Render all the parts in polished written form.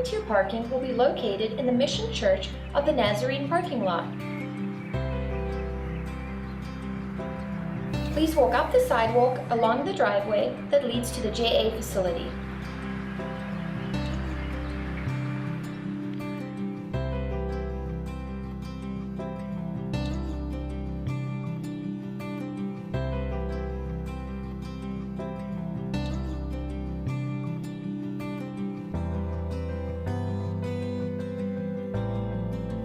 volunteer parking will be located in the Mission Church of the Nazarene parking lot. Please walk up the sidewalk along the driveway that leads to the JA facility.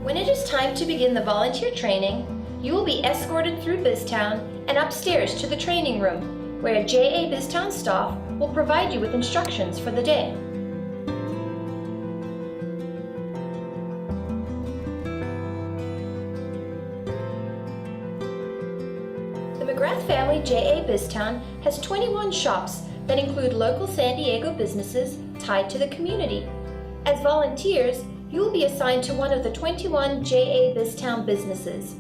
When it is time to begin the volunteer training, you will be escorted through BizTown and upstairs to the training room, where JA BizTown staff will provide you with instructions for the day. The McGrath family JA BizTown has 21 shops that include local San Diego businesses tied to the community. As volunteers, you will be assigned to one of the 21 JA BizTown businesses.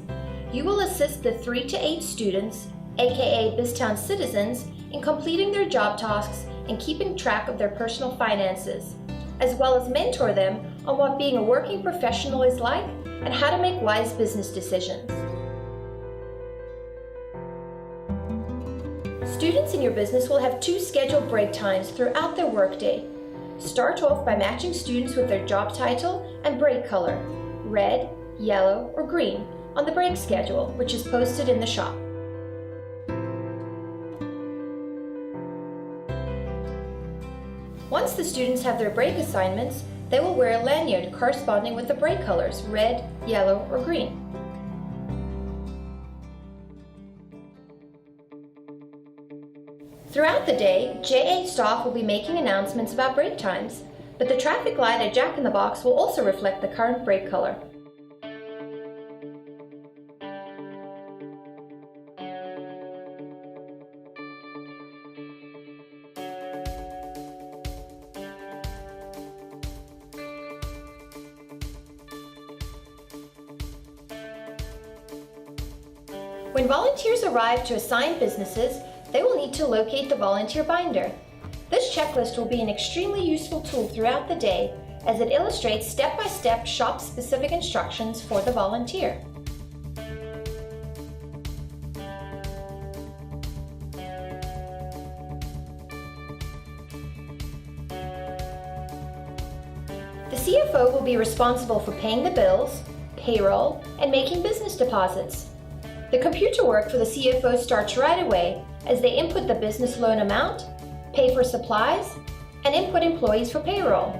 You will assist the 3 to 8 students, aka BizTown citizens, in completing their job tasks and keeping track of their personal finances, as well as mentor them on what being a working professional is like and how to make wise business decisions. Students in your business will have 2 scheduled break times throughout their workday. Start off by matching students with their job title and break color, red, yellow, or green, on the break schedule, which is posted in the shop. Once the students have their break assignments, they will wear a lanyard corresponding with the break colors, red, yellow, or green. Throughout the day, JA staff will be making announcements about break times, but the traffic light at Jack in the Box will also reflect the current break color. When volunteers arrive to assigned businesses, they will need to locate the volunteer binder. This checklist will be an extremely useful tool throughout the day, as it illustrates step-by-step shop-specific instructions for the volunteer. The CFO will be responsible for paying the bills, payroll, and making business deposits. The computer work for the CFO starts right away as they input the business loan amount, pay for supplies, and input employees for payroll.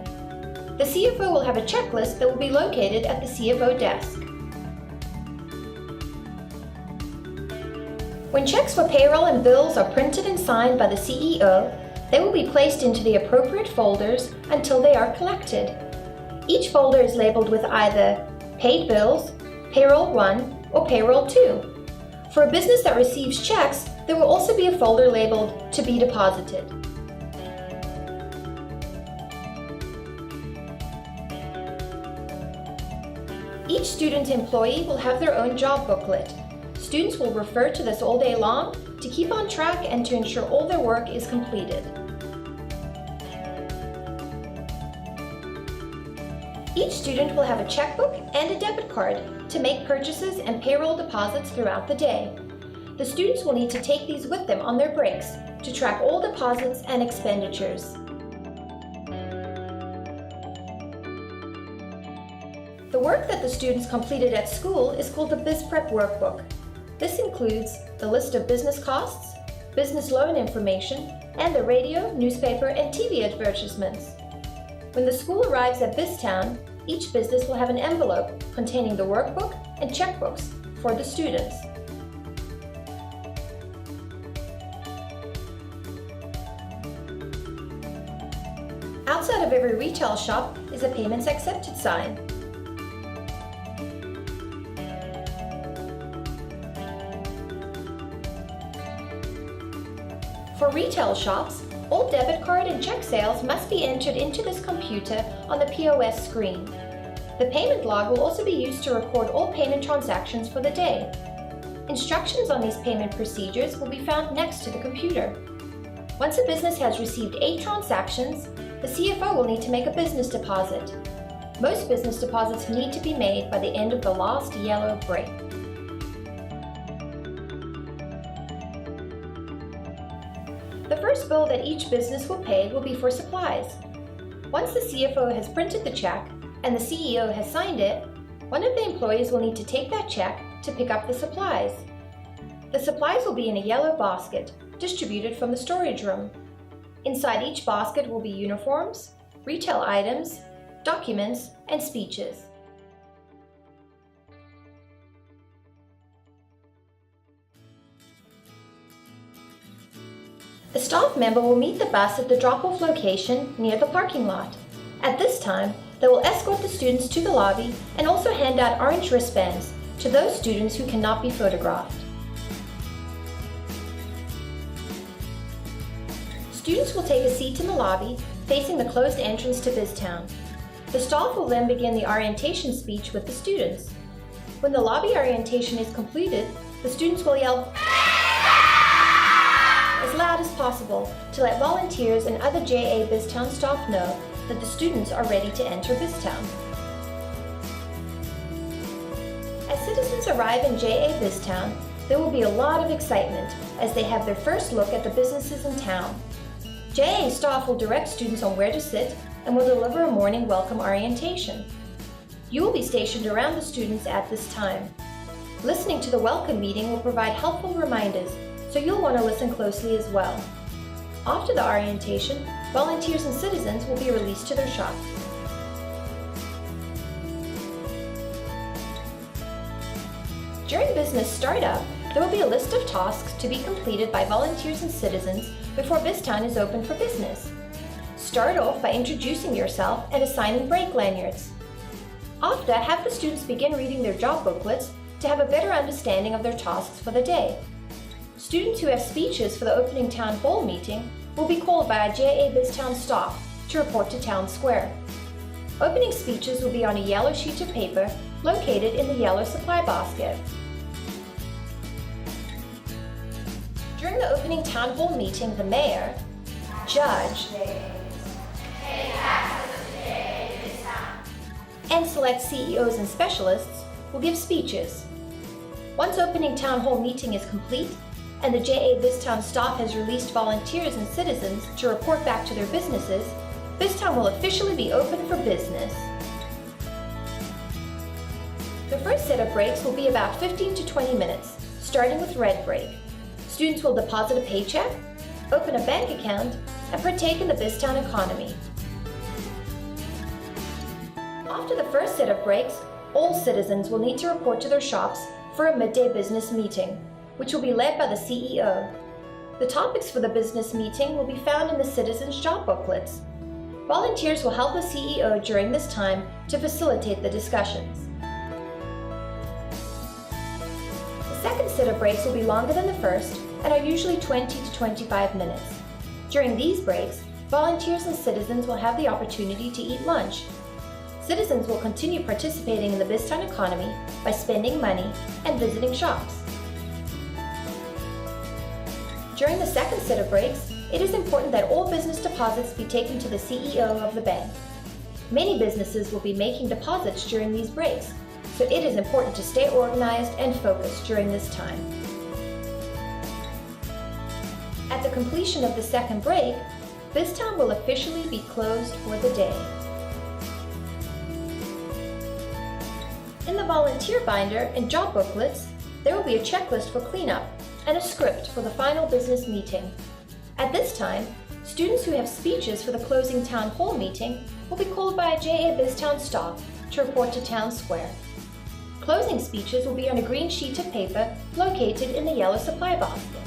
The CFO will have a checklist that will be located at the CFO desk. When checks for payroll and bills are printed and signed by the CEO, they will be placed into the appropriate folders until they are collected. Each folder is labeled with either Paid Bills, Payroll 1, or Payroll 2. For a business that receives checks, there will also be a folder labeled To Be Deposited. Each student employee will have their own job booklet. Students will refer to this all day long to keep on track and to ensure all their work is completed. Each student will have a checkbook and a debit card to make purchases and payroll deposits throughout the day. The students will need to take these with them on their breaks to track all deposits and expenditures. The work that the students completed at school is called the BizPrep Workbook. This includes the list of business costs, business loan information, and the radio, newspaper, and TV advertisements. When the school arrives at BizTown, each business will have an envelope containing the workbook and checkbooks for the students. Outside of every retail shop is a Payments Accepted sign. For retail shops, all debit card and check sales must be entered into this computer on the POS screen. The payment log will also be used to record all payment transactions for the day. Instructions on these payment procedures will be found next to the computer. Once a business has received 8 transactions, the CFO will need to make a business deposit. Most business deposits need to be made by the end of the last yellow break. The first bill that each business will pay will be for supplies. Once the CFO has printed the check and the CEO has signed it, one of the employees will need to take that check to pick up the supplies. The supplies will be in a yellow basket, distributed from the storage room. Inside each basket will be uniforms, retail items, documents, and speeches. A staff member will meet the bus at the drop-off location near the parking lot. At this time, they will escort the students to the lobby and also hand out orange wristbands to those students who cannot be photographed. Students will take a seat in the lobby facing the closed entrance to BizTown. The staff will then begin the orientation speech with the students. When the lobby orientation is completed, the students will yell as loud as possible to let volunteers and other JA BizTown staff know that the students are ready to enter BizTown. As citizens arrive in JA BizTown, there will be a lot of excitement as they have their first look at the businesses in town. JA staff will direct students on where to sit and will deliver a morning welcome orientation. You will be stationed around the students at this time. Listening to the welcome meeting will provide helpful reminders, so you'll want to listen closely as well. After the orientation, volunteers and citizens will be released to their shops. During business startup, there will be a list of tasks to be completed by volunteers and citizens before BizTown is open for business. Start off by introducing yourself and assigning break lanyards. After, have the students begin reading their job booklets to have a better understanding of their tasks for the day. Students who have speeches for the opening town hall meeting will be called by our JA BizTown staff to report to Town Square. Opening speeches will be on a yellow sheet of paper located in the yellow supply basket. During the opening town hall meeting, the mayor, judge, and select CEOs and specialists will give speeches. Once opening town hall meeting is complete and the JA BizTown staff has released volunteers and citizens to report back to their businesses, BizTown will officially be open for business. The first set of breaks will be about 15 to 20 minutes, starting with red break. Students will deposit a paycheck, open a bank account, and partake in the BizTown economy. After the first set of breaks, all citizens will need to report to their shops for a midday business meeting, which will be led by the CEO. The topics for the business meeting will be found in the citizens' job booklets. Volunteers will help the CEO during this time to facilitate the discussions. The second set of breaks will be longer than the first and are usually 20 to 25 minutes. During these breaks, volunteers and citizens will have the opportunity to eat lunch. Citizens will continue participating in the BizTown economy by spending money and visiting shops. During the second set of breaks, it is important that all business deposits be taken to the CEO of the bank. Many businesses will be making deposits during these breaks, so it is important to stay organized and focused during this time. At the completion of the second break, BizTown will officially be closed for the day. In the volunteer binder and job booklets, there will be a checklist for cleanup and a script for the final business meeting. At this time, students who have speeches for the closing town hall meeting will be called by a JA BizTown staff to report to Town Square. Closing speeches will be on a green sheet of paper located in the yellow supply basket.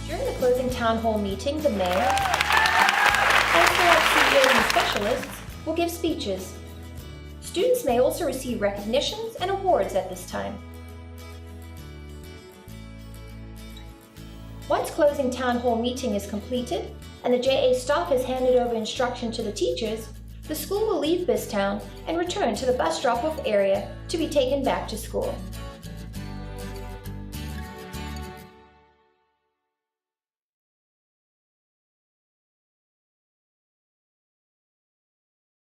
During the closing town hall meeting, the mayor, and select CEOs and specialists will give speeches. Students may also receive recognitions and awards at this time. Once closing town hall meeting is completed and the JA staff has handed over instruction to the teachers, the school will leave BizTown and return to the bus drop-off area to be taken back to school.